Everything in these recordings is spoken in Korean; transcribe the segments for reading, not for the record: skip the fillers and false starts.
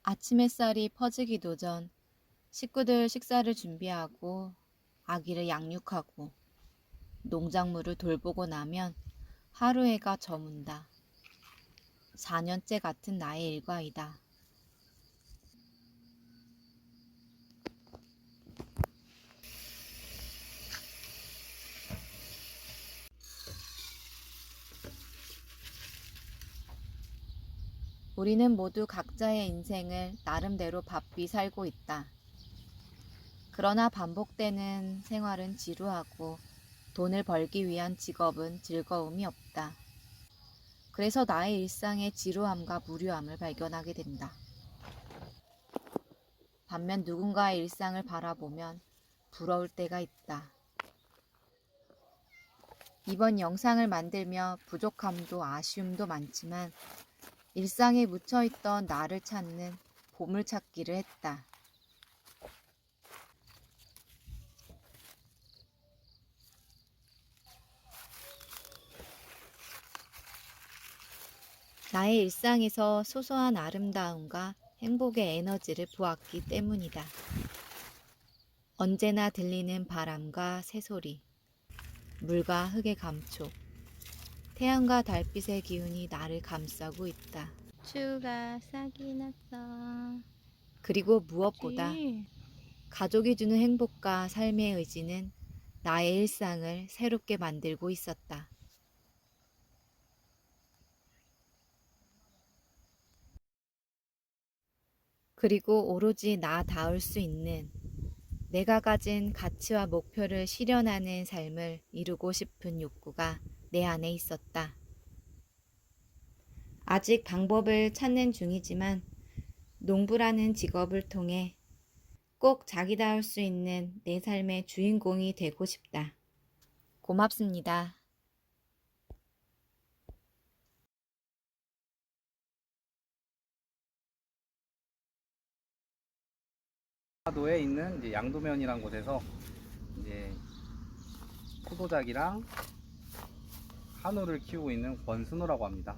아침 햇살이 퍼지기도 전 식구들 식사를 준비하고 아기를 양육하고 농작물을 돌보고 나면 하루 해가 저문다. 4년째 같은 나의 일과이다. 우리는 모두 각자의 인생을 나름대로 바삐 살고 있다. 그러나 반복되는 생활은 지루하고 돈을 벌기 위한 직업은 즐거움이 없다. 그래서 나의 일상의 지루함과 무료함을 발견하게 된다. 반면 누군가의 일상을 바라보면 부러울 때가 있다. 이번 영상을 만들며 부족함도 아쉬움도 많지만 일상에 묻혀있던 나를 찾는 보물찾기를 했다. 나의 일상에서 소소한 아름다움과 행복의 에너지를 보았기 때문이다. 언제나 들리는 바람과 새소리, 물과 흙의 감촉, 태양과 달빛의 기운이 나를 감싸고 있다. 추가 싹이 났어. 그리고 무엇보다 가족이 주는 행복과 삶의 의지는 나의 일상을 새롭게 만들고 있었다. 그리고 오로지 나다울 수 있는 내가 가진 가치와 목표를 실현하는 삶을 이루고 싶은 욕구가 내 안에 있었다. 아직 방법을 찾는 중이지만 농부라는 직업을 통해 꼭 자기다울 수 있는 내 삶의 주인공이 되고 싶다. 고맙습니다. 도에 있는 이제 양도면이라는 곳에서 이제 포도작이랑 한우를 키우고 있는 권순호라고 합니다.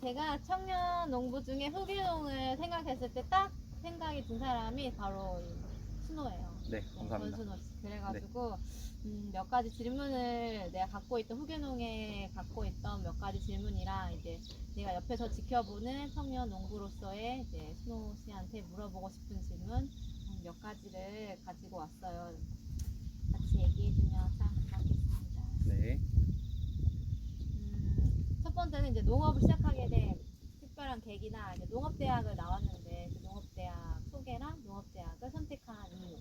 제가 청년 농부 중에 흑일농을 생각했을 때 딱 생각이 든 사람이 바로 순호예요. 네, 감사합니다. 권순호 씨. 그래가지고 몇 가지 질문을 내가 갖고 있던 흑일농에 갖고 있던 몇 가지 질문이랑 이제 내가 옆에서 지켜보는 청년 농부로서의 이제 순호 씨한테 물어보고 싶은 질문 몇 가지를 가지고 왔어요. 같이 얘기해주면 참 고맙겠습니다. 네. 첫 번째는 이제 농업을 시작하게 된 특별한 계기나 이제 농업대학을 나왔는데 그 농업대학 소개랑 농업대학을 선택한 이유.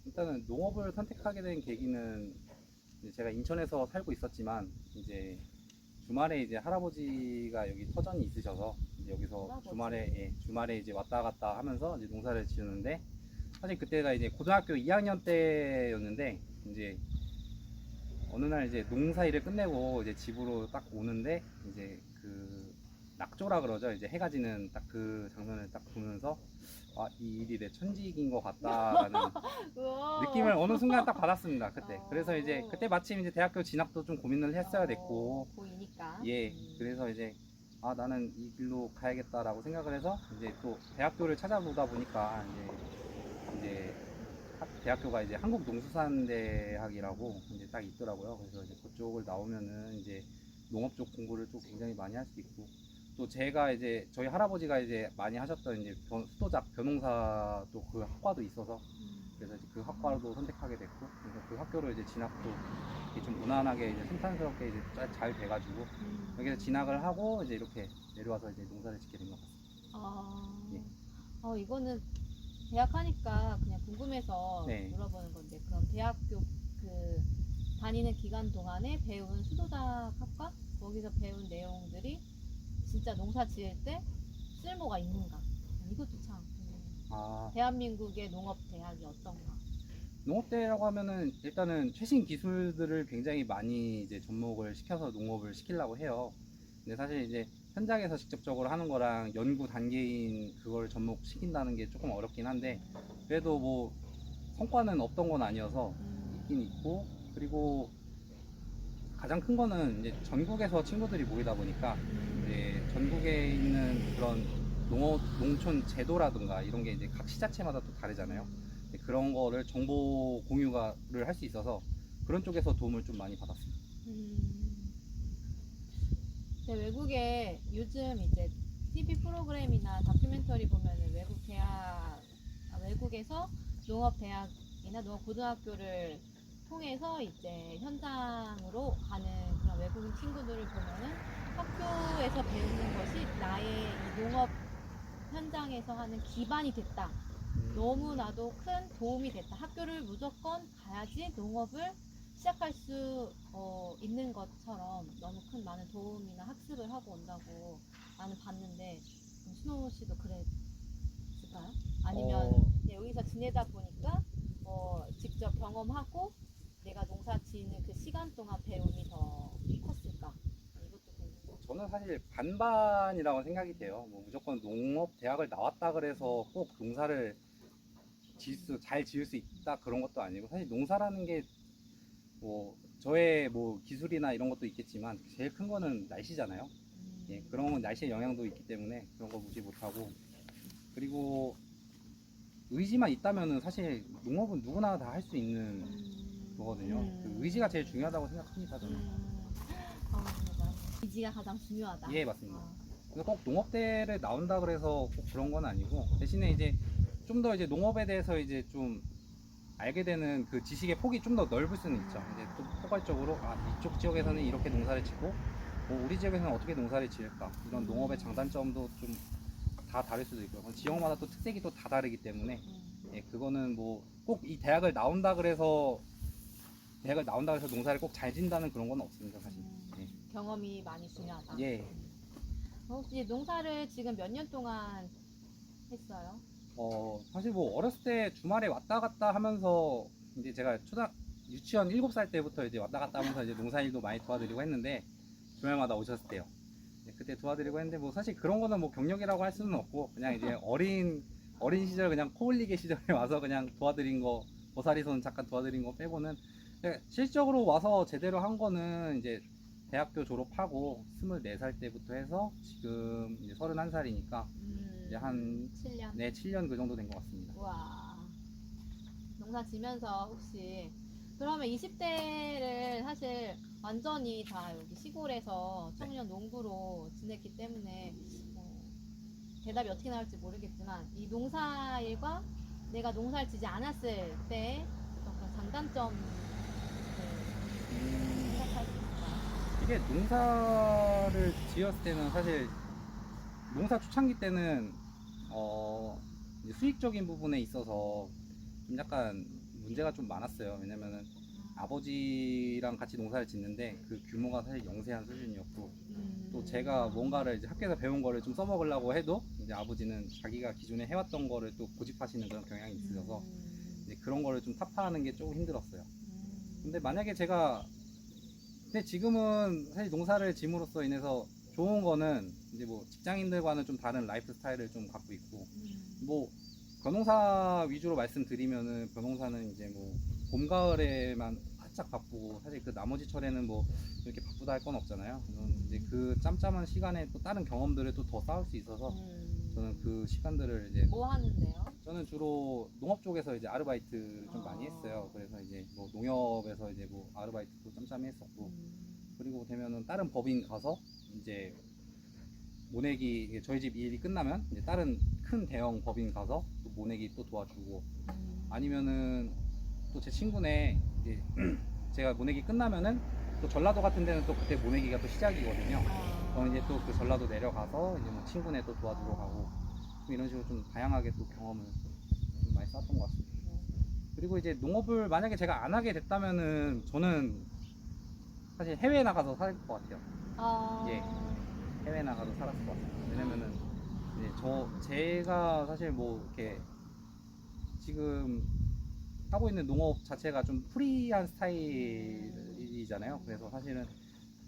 일단은 농업을 선택하게 된 계기는 이제 제가 인천에서 살고 있었지만 이제 주말에 이제 할아버지가 여기 터전이 있으셔서 이제 여기서 할아버지. 주말에 이제 왔다 갔다 하면서 이제 농사를 지었는데 사실 그때가 이제 고등학교 2학년 때였는데 이제 어느 날 이제 농사일을 끝내고 이제 집으로 딱 오는데 이제 그 낙조라 그러죠. 이제 해가 지는 딱 그 장면을 딱 보면서 아, 이 일이 내 천직인 것 같다라는 느낌을 어느 순간 딱 받았습니다. 그때. 그래서 이제 그때 마침 이제 대학교 진학도 좀 고민을 했어야 됐고 보이니까. 예. 그래서 이제 아, 나는 이 길로 가야겠다라고 생각을 해서 이제 또 대학교를 찾아보다 보니까 이제 대학교가 이제 한국농수산대학이라고 이제 딱 있더라고요. 그래서 이제 그쪽을 나오면은 이제 농업 쪽 공부를 좀 굉장히 많이 할 수 있고 또 제가 이제 저희 할아버지가 이제 많이 하셨던 이제 수도작 벼농사 또 그 학과도 있어서 그래서 이제 그 학과도 선택하게 됐고 그래서 그 학교로 이제 진학도 이렇게 좀 무난하게 이제 순탄스럽게 이제 잘 돼가지고 여기서 진학을 하고 이제 이렇게 내려와서 이제 농사를 짓게 된 것 같습니다. 예. 이거는 대학 하니까 그냥 궁금해서 네. 물어보는 건데 그럼 대학교 그 다니는 기간 동안에 배운 수도작 학과 거기서 배운 내용들이 진짜 농사 지을 때 쓸모가 있는가? 이것도 참 궁금해요. 아, 대한민국의 농업 대학이 어떤가? 농업대라고 하면은 일단은 최신 기술들을 굉장히 많이 이제 접목을 시켜서 농업을 시키려고 해요. 근데 사실 이제 현장에서 직접적으로 하는 거랑 연구 단계인 그걸 접목시킨다는 게 조금 어렵긴 한데 그래도 뭐 성과는 없던 건 아니어서 있긴 있고 그리고 가장 큰 거는 이제 전국에서 친구들이 모이다 보니까 이제 전국에 있는 그런 농촌 제도라든가 이런 게 이제 각 시자체마다 또 다르잖아요. 근데 그런 거를 정보 공유를 할 수 있어서 그런 쪽에서 도움을 좀 많이 받았습니다. 근데 외국에 요즘 이제 TV 프로그램이나 다큐멘터리 보면은 외국에서 농업대학이나 농업고등학교를 통해서 이제 현장으로 가는 그런 외국인 친구들을 보면은 학교에서 배우는 것이 나의 이 농업 현장에서 하는 기반이 됐다. 너무나도 큰 도움이 됐다. 학교를 무조건 가야지 농업을 시작할 수 있는 것처럼 너무 큰 많은 도움이나 학습을 하고 온다고 나는 봤는데 스노우 씨도 그랬을까요? 아니면 여기서 지내다 보니까 직접 경험하고 내가 농사 지는 그 시간 동안 배움이 더 컸을까? 이것도 궁금해요. 저는 사실 반반이라고 생각이 돼요. 뭐 무조건 농업 대학을 나왔다 그래서 꼭 농사를 잘 지을 수 있다 그런 것도 아니고, 사실 농사라는 게 뭐 저의 뭐 기술이나 이런 것도 있겠지만 제일 큰 거는 날씨잖아요. 예, 그런 건 날씨의 영향도 있기 때문에 그런 거 무시 못하고, 그리고 의지만 있다면은 사실 농업은 누구나 다 할 수 있는 거거든요. 그 의지가 제일 중요하다고 생각합니다, 저는. 맞아. 의지가 가장 중요하다. 예, 맞습니다. 그래서 꼭 농업대를 나온다 그래서 꼭 그런 건 아니고, 대신에 이제 좀 더 이제 농업에 대해서 이제 좀 알게 되는 그 지식의 폭이 좀 더 넓을 수는 있죠. 이제 또 포괄적으로 이쪽 지역에서는 이렇게 농사를 짓고 뭐 우리 지역에서는 어떻게 농사를 지을까, 이런 농업의 장단점도 좀 다 다를 수도 있고요. 지역마다 또 특색이 또 다 다르기 때문에 예, 그거는 뭐 꼭 이 대학을 나온다 그래서 농사를 꼭 잘 짓는다는 그런 건 없습니다, 사실. 예. 경험이 많이 중요하다. 예. 혹시 농사를 지금 몇 년 동안 했어요? 사실 뭐 어렸을 때 주말에 왔다 갔다 하면서 이제 제가 유치원 7살 때부터 이제 왔다 갔다 하면서 이제 농사일도 많이 도와드리고 했는데, 주말마다 오셨을 때요. 네, 그때 도와드리고 했는데 뭐 사실 그런 거는 뭐 경력이라고 할 수는 없고, 그냥 이제 어린 시절 그냥 코올리게 시절에 와서 그냥 도와드린 거, 고사리손 잠깐 도와드린 거 빼고는 실적으로 와서 제대로 한 거는 이제 대학교 졸업하고 24살 때부터 해서 지금 이제 31살이니까 이제 한 7년? 네, 7년 그 정도 된 것 같습니다. 우와. 농사 지면서 혹시 그러면 20대를 사실 완전히 다 여기 시골에서 청년 농부로 지냈기 때문에 대답이 어떻게 나올지 모르겠지만 이 농사일과 내가 농사를 지지 않았을 때 어떤 장단점 생각할 수 있을까요? 이게 농사를 지었을 때는 사실 농사 초창기 때는 이제 수익적인 부분에 있어서 좀 약간 문제가 좀 많았어요. 왜냐면은 아버지랑 같이 농사를 짓는데 그 규모가 사실 영세한 수준이었고, 또 제가 뭔가를 이제 학교에서 배운 거를 좀 써먹으려고 해도 이제 아버지는 자기가 기존에 해왔던 거를 또 고집하시는 그런 경향이 있으셔서 이제 그런 거를 좀 타파하는 게 조금 힘들었어요. 근데 만약에 근데 지금은 사실 농사를 짐으로써 인해서 좋은 거는 이제 뭐 직장인들과는 좀 다른 라이프 스타일을 좀 갖고 있고, 뭐 벼농사 위주로 말씀드리면은 벼농사는 이제 뭐 봄, 가을에만 바짝 바쁘고, 사실 그 나머지 철에는 뭐 이렇게 바쁘다 할 건 없잖아요. 이제 그 짬짬한 시간에 또 다른 경험들을 또 더 쌓을 수 있어서 저는 그 시간들을 이제 뭐 하는데요? 저는 주로 농업 쪽에서 이제 아르바이트를 좀 많이 했어요. 그래서 이제 뭐 농협에서 이제 뭐 아르바이트도 짬짬이 했었고, 그리고 되면은 다른 법인 가서 이제 모내기, 저희 집 일이 끝나면 이제 다른 큰 대형 법인 가서 또 모내기 또 도와주고, 아니면은 또 제 친구네 이제 제가 모내기 끝나면은 또 전라도 같은 데는 또 그때 모내기가 또 시작이거든요. 저는 이제 또 그 전라도 내려가서 이제 뭐 친구네 또 도와주러 가고, 좀 이런 식으로 좀 다양하게 또 경험을 좀 많이 쌓았던 것 같습니다. 그리고 이제 농업을 만약에 제가 안 하게 됐다면은 저는 사실 해외에 나가서 살 것 같아요. 예. 해외에 나가서 살았을 것 같아요. 왜냐면은 이제 제가 사실 뭐 이렇게 지금 하고 있는 농업 자체가 좀 프리한 스타일이잖아요. 그래서 사실은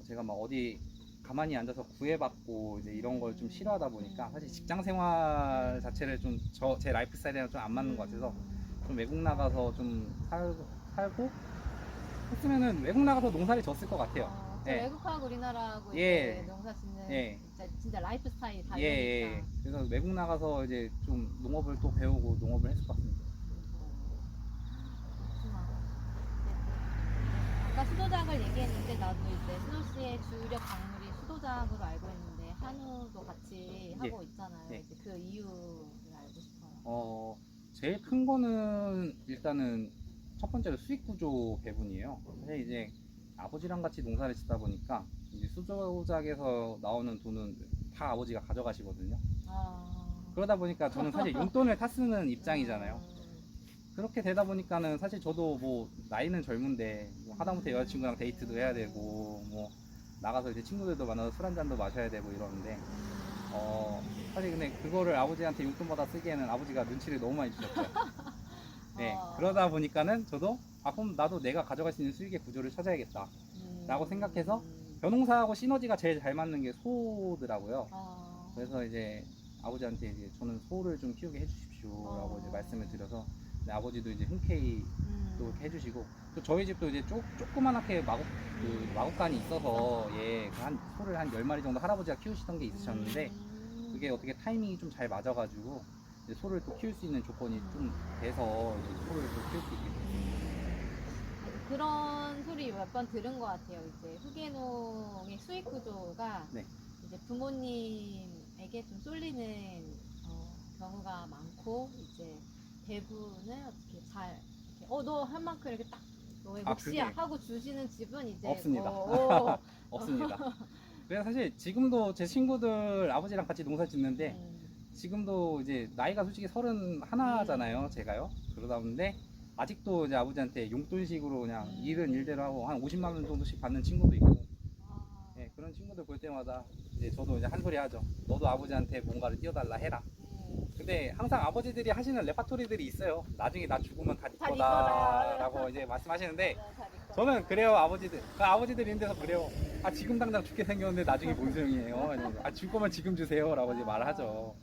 제가 막 어디 가만히 앉아서 구애받고 이제 이런 걸 좀 싫어하다 보니까 사실 직장 생활 자체를 좀 제 라이프 스타일이랑 좀 안 맞는 것 같아서 좀 외국 나가서 좀 살고 했으면은 외국 나가서 농사를 졌을 것 같아요. 예. 외국하고 우리나라하고 예. 이제 농사 짓는 예. 진짜 라이프 스타일이 예, 다르니까. 예. 그래서 외국 나가서 이제 좀 농업을 또 배우고 농업을 했을 것 같습니다. 그렇구나. 아까 수도작을 얘기했는데 나도 이제 신호 씨의 주력 작물이 수도작으로 알고 있는데 한우도 같이 하고 있잖아요. 예. 이제 그 이유를 알고 싶어요. 제일 큰 거는 일단은 첫 번째로 수익 구조 배분이에요. 사실 이제 아버지랑 같이 농사를 짓다 보니까 이제 수조작에서 나오는 돈은 다 아버지가 가져가시거든요. 그러다 보니까 저는 사실 용돈을 타 쓰는 입장이잖아요. 그렇게 되다 보니까는 사실 저도 뭐 나이는 젊은데 뭐 하다못해 여자친구랑 데이트도 해야 되고 뭐 나가서 이제 친구들도 만나서 술 한 잔도 마셔야 되고 이러는데 사실 근데 그거를 아버지한테 용돈 받아 쓰기에는 아버지가 눈치를 너무 많이 주셨죠. 네, 그러다 보니까는 저도 그럼 나도 내가 가져갈 수 있는 수익의 구조를 찾아야겠다 라고 생각해서 벼농사하고 시너지가 제일 잘 맞는 게 소더라고요. 그래서 이제 아버지한테 이제 저는 소를 좀 키우게 해주십시오 라고 이제 말씀을 드려서 네, 아버지도 이제 흔쾌히 또 이렇게 해주시고 또 저희 집도 이제 조그만하게 마구간이 있어서 한 소를 한 10마리 정도 할아버지가 키우시던 게 있으셨는데 그게 어떻게 타이밍이 좀 잘 맞아가지고 이제 소를 또 키울 수 있는 조건이 좀 돼서 이제 소를 또 키울 수 있게 됐습니다. 그런 소리 몇 번 들은 것 같아요. 이제 후계농의 수익 구조가 네. 이제 부모님에게 좀 쏠리는 경우가 많고 이제 대부분은 어떻게 잘 너 한 만큼 이렇게 딱 너의 몫이야 그게 하고 주시는 집은 이제 없습니다. 없습니다. 그래서 사실 지금도 제 친구들 아버지랑 같이 농사 짓는데 지금도 이제 나이가 솔직히 31잖아요, 제가요. 그러다 보는데 아직도 이제 아버지한테 용돈식으로 그냥 일은 일대로 하고 한 50만 원 정도씩 받는 친구도 있고, 예, 그런 친구들 볼 때마다 이제 저도 이제 한 소리 하죠. 너도 아버지한테 뭔가를 띄워달라 해라. 근데 항상 아버지들이 하시는 레파토리들이 있어요. 나중에 나 죽으면 다 네 다 네 거다라고 이제 말씀하시는데 저는 그래요, 아버지들. 아버지들 있는 데서 그래요. 지금 당장 죽게 생겼는데 나중에 뭔 소용이에요. 이러면서, 줄 거면 지금 주세요라고 이제 말을 하죠.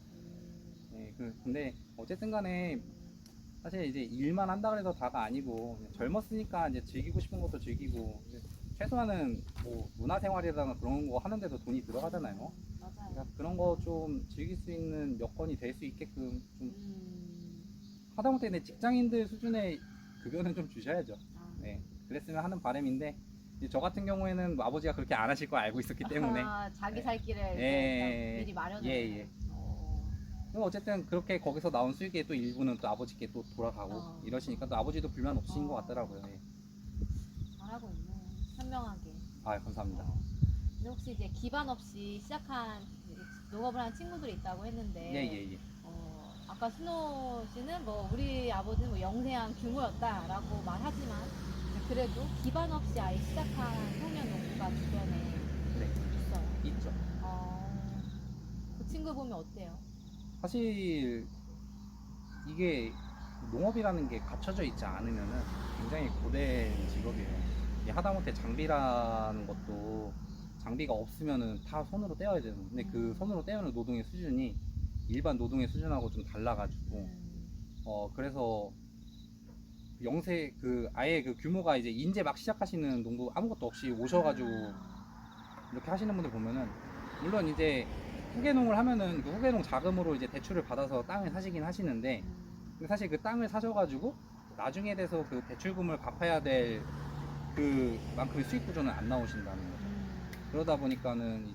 네, 근데 어쨌든 간에 사실 이제 일만 한다 그래서 다가 아니고 젊었으니까 이제 즐기고 싶은 것도 즐기고 최소한은 뭐 문화생활이라든가 그런 거 하는데도 돈이 들어가잖아요. 맞아요. 그러니까 그런 거 좀 즐길 수 있는 여건이 될 수 있게끔 좀 하다못해 내 직장인들 수준의 급여는 좀 주셔야죠. 네, 그랬으면 하는 바람인데 이제 저 같은 경우에는 뭐 아버지가 그렇게 안 하실 거 알고 있었기 때문에 자기 네. 살 길을 예, 이제 미리 마련을. 예. 어쨌든 그렇게 거기서 나온 수익의 또 일부는 또 아버지께 또 돌아가고 이러시니까 또 아버지도 불만 없으신 것 같더라고요. 예. 잘하고 있네. 현명하게. 감사합니다. 근데 혹시 이제 기반 없이 시작한 농업을 한 친구들이 있다고 했는데 예. 아까 스노 씨는 뭐 우리 아버지는 뭐 영세한 규모였다라고 말하지만 그래도 기반 없이 아예 시작한 청년 농부가 주변에 네, 있어요. 있죠. 그 친구 보면 어때요? 사실 이게 농업이라는 게 갖춰져 있지 않으면은 굉장히 고된 직업이에요. 하다못해 장비라는 것도 장비가 없으면은 다 손으로 떼어야 되는. 근데 그 손으로 떼우는 노동의 수준이 일반 노동의 수준하고 좀 달라가지고 그래서 영세 아예 그 규모가 이제 인제 막 시작하시는 농부 아무것도 없이 오셔가지고 이렇게 하시는 분들 보면은 물론 이제 후계농을 하면은 그 후계농 자금으로 이제 대출을 받아서 땅을 사시긴 하시는데 근데 사실 그 땅을 사셔가지고 나중에 돼서 그 대출금을 갚아야 될 그만큼의 수익 구조는 안 나오신다는 거죠. 그러다 보니까는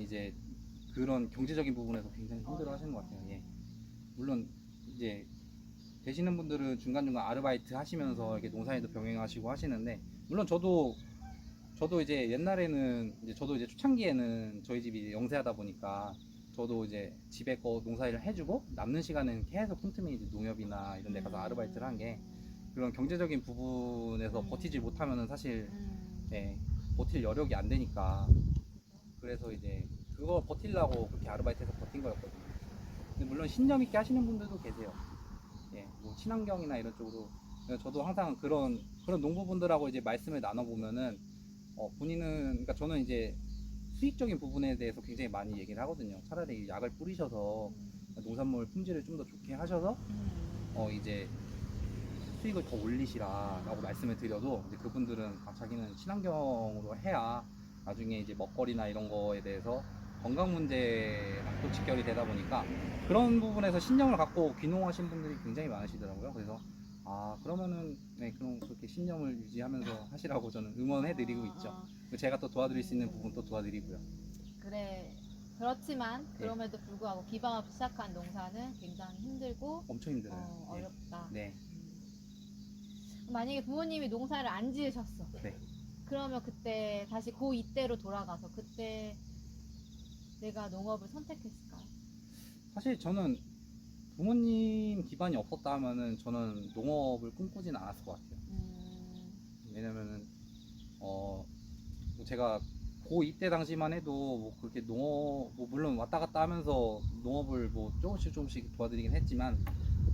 이제 그런 경제적인 부분에서 굉장히 힘들어 하시는 것 같아요. 예. 물론 이제 되시는 분들은 중간중간 아르바이트 하시면서 이렇게 농사일도 병행하시고 하시는데 물론 저도 이제 옛날에는 저도 이제 초창기에는 저희 집이 영세하다 보니까 저도 이제 집에 거 농사일을 해주고 남는 시간은 계속 틈틈이 이제 농협이나 이런 데 가서 아르바이트를 한 게 그런 경제적인 부분에서 버티지 못하면은 사실 버틸 여력이 안 되니까 그래서 이제 그거 버틸라고 그렇게 아르바이트해서 버틴 거였거든요. 근데 물론 신념 있게 하시는 분들도 계세요. 뭐 친환경이나 이런 쪽으로 저도 항상 그런 농부분들하고 이제 말씀을 나눠보면은 본인은 그러니까 저는 이제 수익적인 부분에 대해서 굉장히 많이 얘기를 하거든요. 차라리 약을 뿌리셔서 농산물 품질을 좀 더 좋게 하셔서 이제 수익을 더 올리시라라고 말씀을 드려도 이제 그분들은 자기는 친환경으로 해야 나중에 이제 먹거리나 이런 거에 대해서 건강 문제랑 또 직결이 되다 보니까 그런 부분에서 신념을 갖고 귀농하신 분들이 굉장히 많으시더라고요. 그래서 그러면은 네, 그럼 그렇게 신념을 유지하면서 하시라고 저는 응원해드리고 있죠. 제가 또 도와드릴 수 있는 부분 또 도와드리고요. 그래. 그렇지만 그럼에도 불구하고 기반 없이 시작한 농사는 굉장히 힘들고 엄청 힘들어요. 어렵다. 네. 만약에 부모님이 농사를 안 지으셨어. 네. 그러면 그때 다시 고2 때로 돌아가서 그때 내가 농업을 선택했을까요? 사실 저는 부모님 기반이 없었다 하면은 저는 농업을 꿈꾸진 않았을 것 같아요. 왜냐면은 제가 고2 때 당시만 해도 뭐 그렇게 농업 물론 왔다 갔다 하면서 농업을 뭐 조금씩 도와드리긴 했지만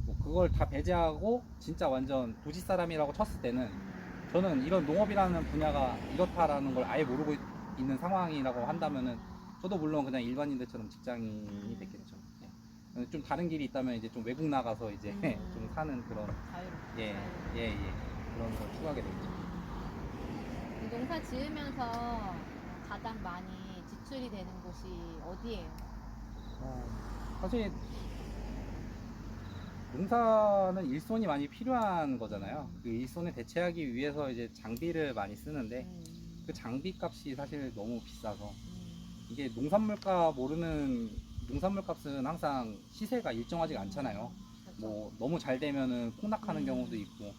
뭐 그걸 다 배제하고 진짜 완전 도시 사람이라고 쳤을 때는 저는 이런 농업이라는 분야가 이렇다라는 걸 아예 모르고 있는 상황이라고 한다면은 저도 물론 그냥 일반인들처럼 직장인이 됐겠죠. 네. 좀 다른 길이 있다면 이제 좀 외국 나가서 이제 좀 사는 그런 자유롭게. 그런 걸 추구하게 되겠죠. 농사 지으면서 가장 많이 지출이 되는 곳이 어디예요? 사실 농사는 일손이 많이 필요한 거잖아요. 그 일손을 대체하기 위해서 이제 장비를 많이 쓰는데 그 장비 값이 사실 너무 비싸서 이게 농산물값 농산물 값은 항상 시세가 일정하지가 않잖아요. 그렇죠. 뭐 너무 잘 되면은 폭락하는 경우도 있고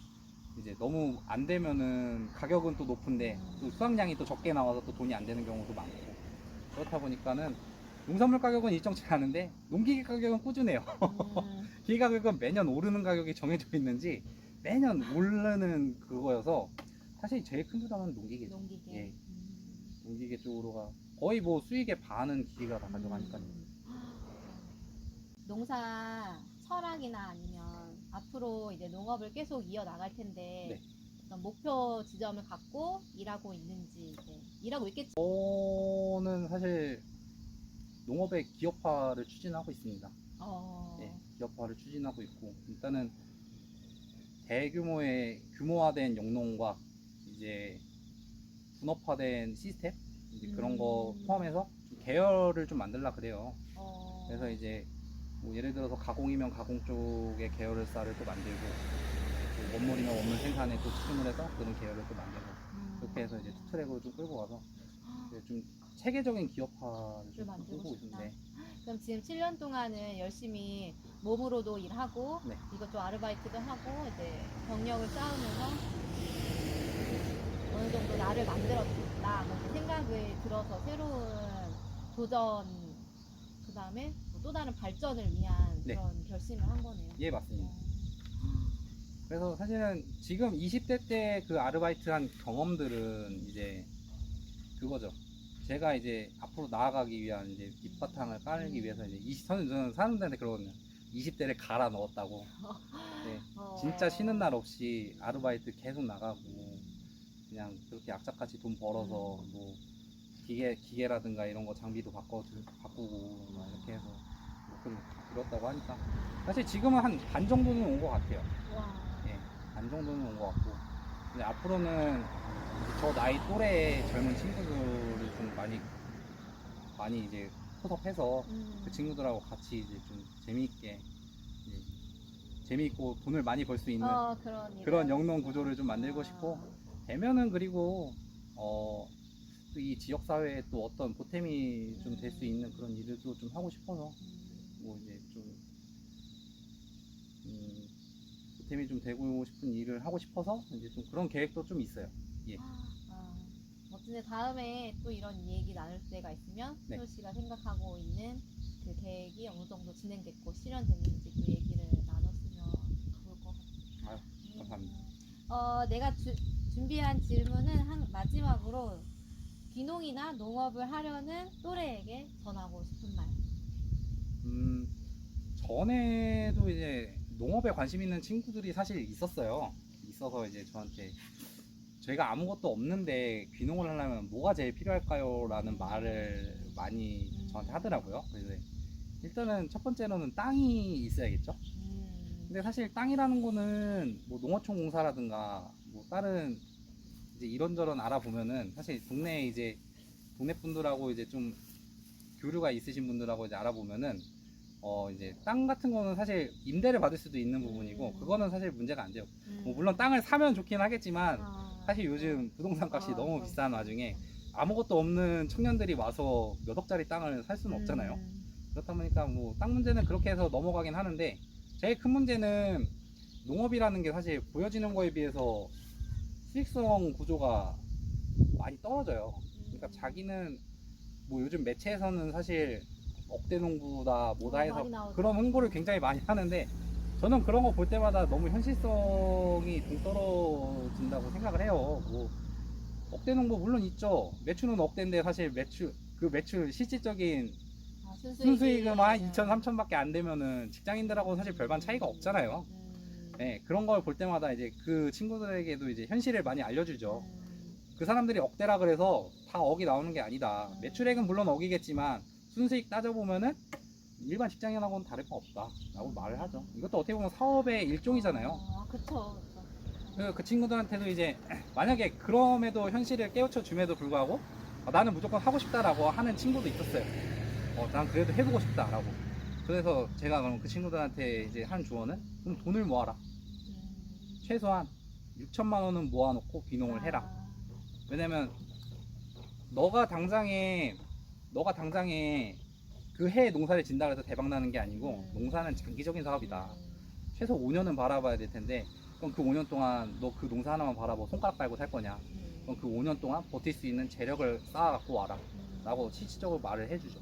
이제 너무 안 되면은 가격은 또 높은데 또 수확량이 또 적게 나와서 또 돈이 안 되는 경우도 많고 그렇다 보니까는 농산물 가격은 일정치 않은데 농기계 가격은 꾸준해요. 기계 가격은 매년 오르는 가격이 정해져 있는지 매년 오르는 그거여서 사실 제일 큰 부담은 농기계죠. 농기계. 예. 농기계 쪽으로가 거의 뭐 수익의 반은 기계가 다 가져가니까요. 농사 철학이나 아니면 앞으로 이제 농업을 계속 이어 나갈 텐데 네. 어떤 목표 지점을 갖고 일하고 있는지 이제 일하고 있겠지. 저는 사실 농업의 기업화를 추진하고 있습니다. 예, 기업화를 추진하고 있고 일단은 대규모의 규모화된 영농과 이제 분업화된 시스템 이제 그런 거 포함해서 좀 계열을 좀 만들라 그래요. 그래서 이제 뭐 예를 들어서 가공이면 가공 쪽의 계열을 쌀을 또 만들고 또 원물이면 원물 생산에 또 집중을 해서 그런 계열을 또 만들고 그렇게 해서 이제 투트랙으로 좀 끌고 가서 이제 좀 체계적인 기업화를 좀 만들고 끌고 싶다. 있는데 그럼 지금 7년 동안은 열심히 몸으로도 일하고 네. 이것도 아르바이트도 하고 이제 경력을 쌓으면서 어느 정도 나를 만들었다 뭐 이렇게 생각을 들어서 새로운 도전 그 다음에 또 다른 발전을 위한 네. 그런 결심을 한 거네요. 예, 맞습니다. 그래서 사실은 지금 20대 때 그 아르바이트 한 경험들은 이제 그거죠. 제가 이제 앞으로 나아가기 위한 이제 밑바탕을 깔기 위해서 이제 저는 사람들한테 그러거든요. 20대를 갈아 넣었다고. 네, 진짜 쉬는 날 없이 아르바이트 계속 나가고 그냥 그렇게 악착같이 돈 벌어서 뭐 기계라든가 이런 거 장비도 바꾸고 막 이렇게 해서 뭐 그렇다고 하니까 사실 지금은 한 반 정도는 온 것 같아요. 와. 예, 반 정도는 온 것 같고 근데 앞으로는 저 나이 또래의 젊은 친구들을 좀 많이 이제 포섭해서 그 친구들하고 같이 이제 좀 재미있게 재미있고 돈을 많이 벌 수 있는 그런 영농 구조를 좀 만들고 싶고 되면은 그리고 또 이 지역 사회에 또 어떤 보탬이 좀 될 수 있는 그런 일들도 좀 하고 싶어서 뭐 이제 좀 보탬이 좀 되고 싶은 일을 하고 싶어서 이제 좀 그런 계획도 좀 있어요. 예. 멋진데 다음에 또 이런 얘기 나눌 때가 있으면 네. 수호 씨가 생각하고 있는 그 계획이 어느 정도 진행됐고 실현됐는지 그 얘기를 나눴으면 좋을 것 같아요. 아유, 감사합니다. 내가 준비한 질문은 마지막으로 귀농이나 농업을 하려는 또래에게 전하고 싶은 말. 전에도 이제 농업에 관심 있는 친구들이 사실 있었어요. 있어서 이제 저한테 저희가 아무것도 없는데 귀농을 하려면 뭐가 제일 필요할까요? 라는 말을 많이 저한테 하더라고요. 그래서 일단은 첫 번째로는 땅이 있어야겠죠. 근데 사실 땅이라는 거는 뭐 농어촌 공사라든가 뭐 다른 이제 이런저런 알아보면은 사실 동네 이제 동네 분들하고 이제 좀 교류가 있으신 분들하고 이제 알아보면은 이제 땅 같은 거는 사실 임대를 받을 수도 있는 부분이고 그거는 사실 문제가 안 돼요. 뭐 물론 땅을 사면 좋긴 하겠지만 사실 요즘 부동산 값이 너무 비싼 와중에 아무것도 없는 청년들이 와서 몇 억짜리 땅을 살 수는 없잖아요. 그렇다 보니까 뭐 땅 문제는 그렇게 해서 넘어가긴 하는데 제일 큰 문제는 농업이라는 게 사실 보여지는 거에 비해서 수익성 구조가 많이 떨어져요. 그러니까 자기는 뭐 요즘 매체에서는 사실 억대 농부다 뭐다 해서 많이 나오죠. 그런 홍보를 굉장히 많이 하는데 저는 그런 거 볼 때마다 너무 현실성이 동떨어진다고 생각을 해요. 뭐 억대 농부 물론 있죠. 매출은 억대인데 사실 매출 실질적인 순수익은 한 2천, 3천밖에 안 되면은 직장인들하고 사실 별반 차이가 없잖아요. 네, 그런 걸 볼 때마다 이제 그 친구들에게도 이제 현실을 많이 알려주죠. 그 사람들이 억대라 그래서 다 억이 나오는 게 아니다. 매출액은 물론 억이겠지만 순수익 따져보면은 일반 직장인하고는 다를 거 없다라고 말을 하죠. 이것도 어떻게 보면 사업의 일종이잖아요. 그쵸. 그 친구들한테도 이제 만약에 그럼에도 현실을 깨우쳐 줌에도 불구하고 나는 무조건 하고 싶다라고 하는 친구도 있었어요. 난 그래도 해보고 싶다라고. 그래서 제가 그럼 그 친구들한테 이제 한 조언은 그럼 돈을 모아라. 최소한 6천만 원은 모아놓고 귀농을 해라. 왜냐면 너가 당장에 그 해 농사를 진다 그래서 대박 나는 게 아니고 농사는 장기적인 사업이다. 최소 5년은 바라봐야 될 텐데 그럼 그 5년 동안 너 그 농사 하나만 바라보고 손가락 빨고 살 거냐? 그럼 그 5년 동안 버틸 수 있는 재력을 쌓아갖고 와라 라고 실질적으로 말을 해주죠.